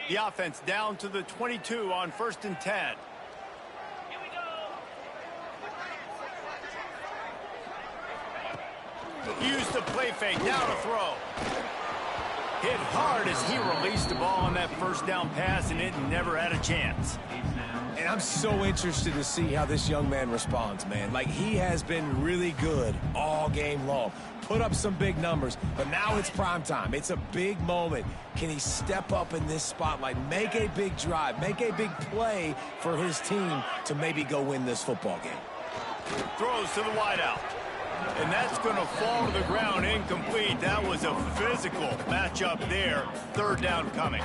The offense down to the 22 on 1st and 10. Use the play fake, now to throw. Hit hard as he released the ball on that 1st down pass, and it never had a chance. And I'm so interested to see how this young man responds, man. Like, he has been really good all game long. Put up some big numbers, but now it's prime time. It's a big moment. Can he step up in this spotlight, make a big drive, make a big play for his team to maybe go win this football game? Throws to the wideout. And that's going to fall to the ground incomplete. That was a physical matchup there. 3rd down coming.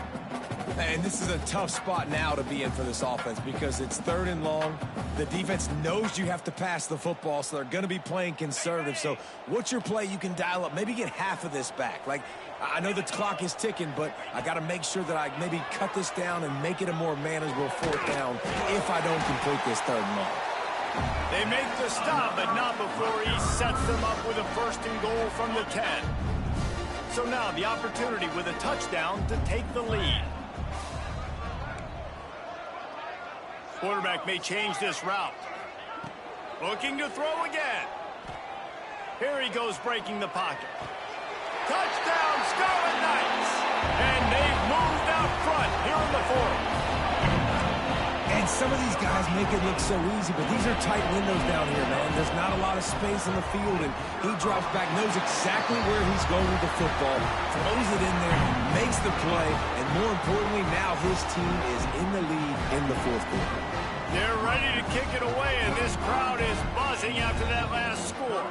And this is a tough spot now to be in for this offense because it's 3rd and long. The defense knows you have to pass the football, so they're going to be playing conservative. So what's your play you can dial up? Maybe get half of this back. Like, I know the clock is ticking, but I got to make sure that I maybe cut this down and make it a more manageable 4th down if I don't complete this 3rd and long. They make the stop, but not before he sets them up with a 1st and goal from the 10. So now the opportunity with a touchdown to take the lead. Quarterback may change this route. Looking to throw again. Here he goes breaking the pocket. Touchdown, Scarlet Knights! And they've moved out front here in the 4th. And some of these guys make it look so easy, but these are tight windows down here, man. There's not a lot of space in the field, and he drops back, knows exactly where he's going with the football, throws it in there, makes the play, and more importantly, now his team is in the lead in the 4th quarter. They're ready to kick it away, and this crowd is buzzing after that last score.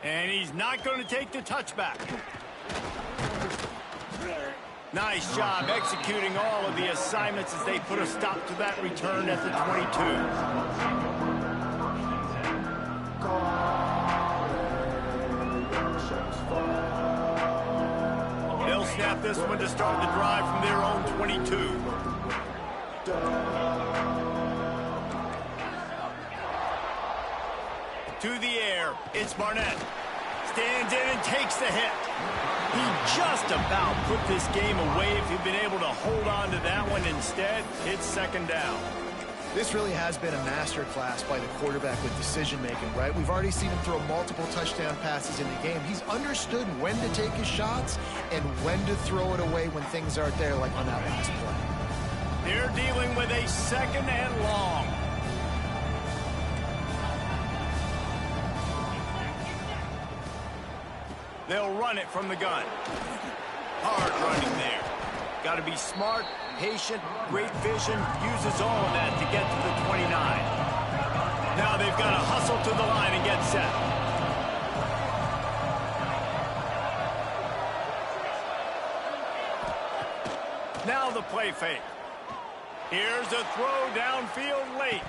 And he's not going to take the touchback. Nice job executing all of the assignments as they put a stop to that return at the 22. They'll snap this one to start the drive from their own 22. To the air, it's Barnett. Stands in and takes the hit. He just about put this game away if he'd been able to hold on to that one. Instead, it's 2nd down. This really has been a masterclass by the quarterback with decision-making, right? We've already seen him throw multiple touchdown passes in the game. He's understood when to take his shots and when to throw it away when things aren't there, like on that last play. They're dealing with a 2nd and long. They'll run it from the gun. Hard running there. Got to be smart, patient, great vision, uses all of that to get to the 29. Now they've got to hustle to the line and get set. Now the play fake. Here's a throw downfield late.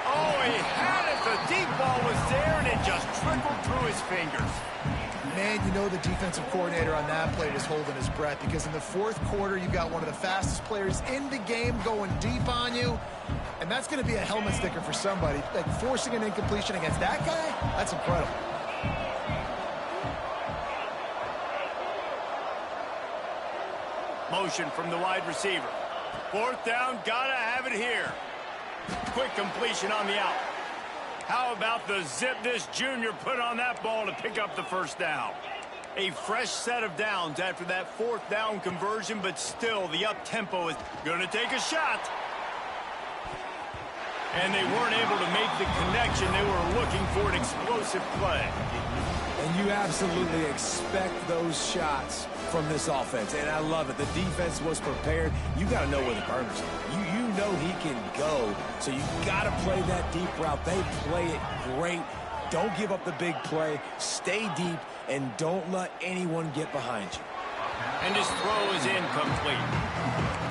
Oh, he had it. The deep ball was there, and it just trickled through his fingers. Man, you know the defensive coordinator on that play was holding his breath, because in the fourth quarter, you got one of the fastest players in the game going deep on you, and that's going to be a helmet sticker for somebody. Like, forcing an incompletion against that guy, that's incredible. Motion from the wide receiver. Fourth down, gotta have it here. Quick completion on the out. How about the zip this junior put on that ball to pick up the first down? A fresh set of downs after that fourth down conversion, but still the up-tempo is going to take a shot. And they weren't able to make the connection. They were looking for an explosive play. And you absolutely expect those shots from this offense, and I love it. The defense was prepared. You got to know where the burners are. You know he can go, so you got to play that deep route. They play it great. Don't give up the big play. Stay deep, and don't let anyone get behind you. And his throw is incomplete.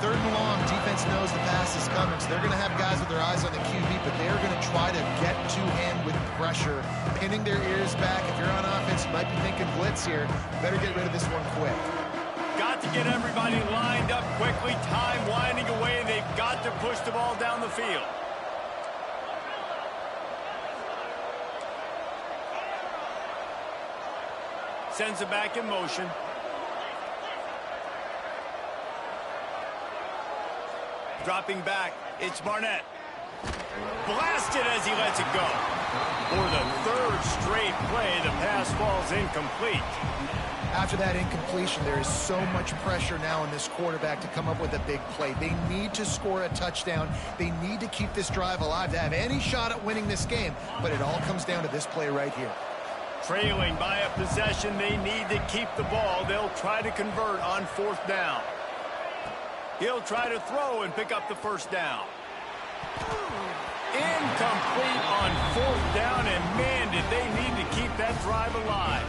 Third and long, defense knows the pass is coming, so they're going to have guys with their eyes on the QB, but they're going to try to get to him with pressure, pinning their ears back. If you're on offense, you might be thinking blitz here. Better get rid of this one quick. Got to get everybody lined up quickly. Time winding away. They've got to push the ball down the field. Sends it back in motion. Dropping back, it's Barnett. Blasted as he lets it go. For the third straight play, the pass falls incomplete. After that incompletion, there is so much pressure now on this quarterback to come up with a big play. They need to score a touchdown. They need to keep this drive alive to have any shot at winning this game, but it all comes down to this play right here. Trailing by a possession, they need to keep the ball. They'll try to convert on fourth down. He'll try to throw and pick up the first down. Incomplete on fourth down, and man, did they need to keep that drive alive.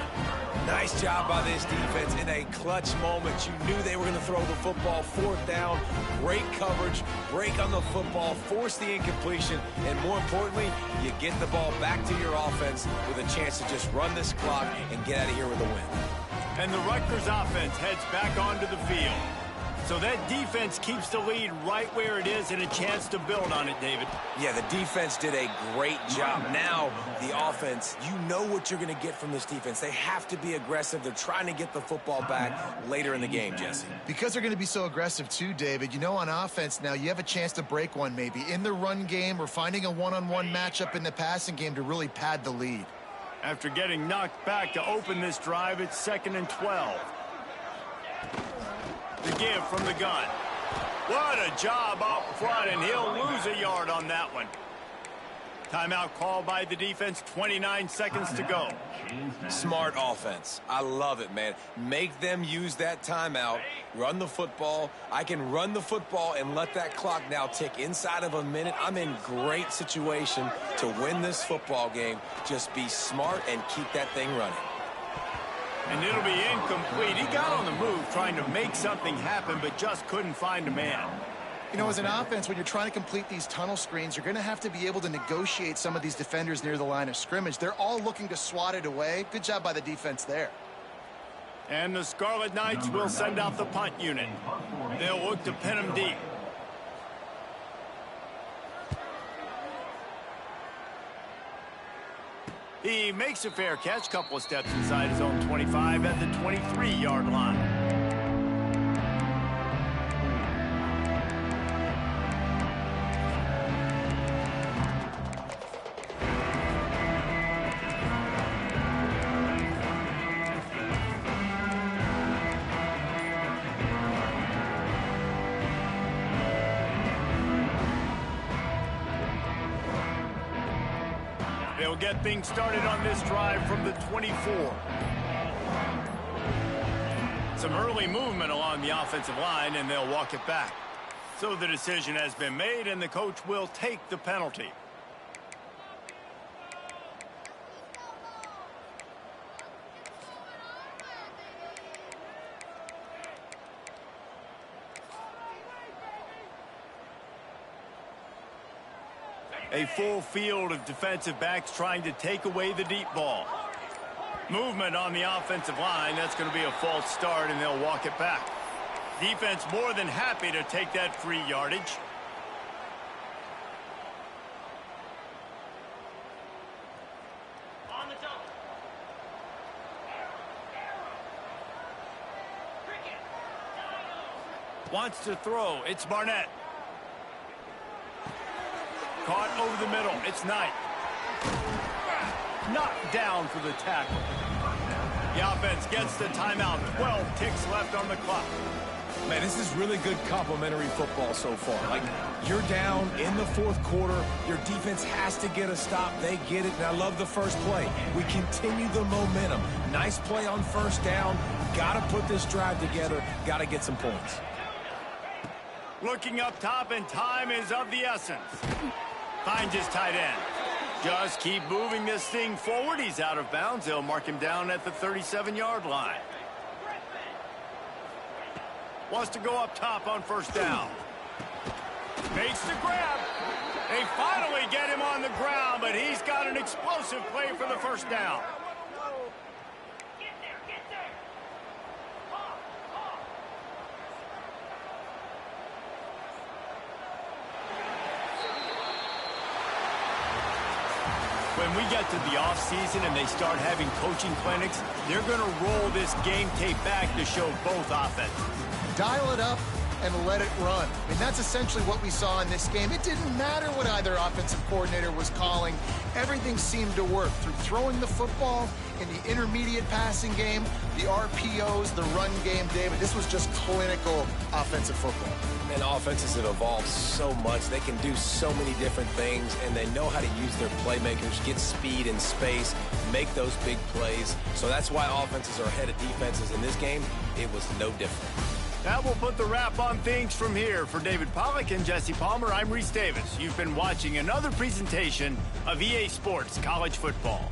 Nice job by this defense in a clutch moment. You knew they were going to throw the football. Fourth down, great coverage, break on the football, force the incompletion, and more importantly, you get the ball back to your offense with a chance to just run this clock and get out of here with a win. And the Rutgers offense heads back onto the field. So that defense keeps the lead right where it is and a chance to build on it, David. Yeah, the defense did a great job. Now, the offense, you know what you're going to get from this defense. They have to be aggressive. They're trying to get the football back later in the game, Jesse. Because they're going to be so aggressive too, David, you know, on offense now, you have a chance to break one maybe in the run game or finding a one-on-one matchup in the passing game to really pad the lead. After getting knocked back to open this drive, it's 2nd and 12. The give from the gun. What a job up front, and he'll lose a yard on that one. Timeout called by the defense, 29 seconds to go. Smart offense. I love it, man. Make them use that timeout. Run the football. I can run the football and let that clock now tick inside of a minute. I'm in great situation to win this football game. Just be smart and keep that thing running. And it'll be incomplete. He got on the move trying to make something happen, but just couldn't find a man. You know, as an offense, when you're trying to complete these tunnel screens, you're going to have to be able to negotiate some of these defenders near the line of scrimmage. They're all looking to swat it away. Good job by the defense there. And the Scarlet Knights will send out the punt unit. They'll look to pin him deep. He makes a fair catch, couple of steps inside his own 25 at the 23-yard line. They'll get things started on this drive from the 24. Some early movement along the offensive line, and they'll walk it back. So the decision has been made, and the coach will take the penalty. A full field of defensive backs trying to take away the deep ball. Movement on the offensive line. That's going to be a false start, and they'll walk it back. Defense more than happy to take that free yardage. Wants to throw. It's Barnett. Caught over the middle. It's Knight. Knocked down for the tackle. The offense gets the timeout. 12 ticks left on the clock. Man, this is really good complimentary football so far. Like, you're down in the fourth quarter. Your defense has to get a stop. They get it, and I love the first play. We continue the momentum. Nice play on first down. Got to put this drive together. Got to get some points. Looking up top, and time is of the essence. Finds his tight end. Just keep moving this thing forward. He's out of bounds. They'll mark him down at the 37-yard line. Wants to go up top on first down. Makes the grab. They finally get him on the ground, but he's got an explosive play for the first down. When we get to the offseason and they start having coaching clinics, they're going to roll this game tape back to show both offenses. Dial it up and let it run. I mean, that's essentially what we saw in this game. It didn't matter what either offensive coordinator was calling. Everything seemed to work through throwing the football, in the intermediate passing game, the RPOs, the run game, David. This was just clinical offensive football. And offenses have evolved so much. They can do so many different things, and they know how to use their playmakers, get speed and space, make those big plays. So that's why offenses are ahead of defenses. In this game, it was no different. That will put the wrap on things from here. For David Pollack and Jesse Palmer, I'm Reese Davis. You've been watching another presentation of EA Sports College Football.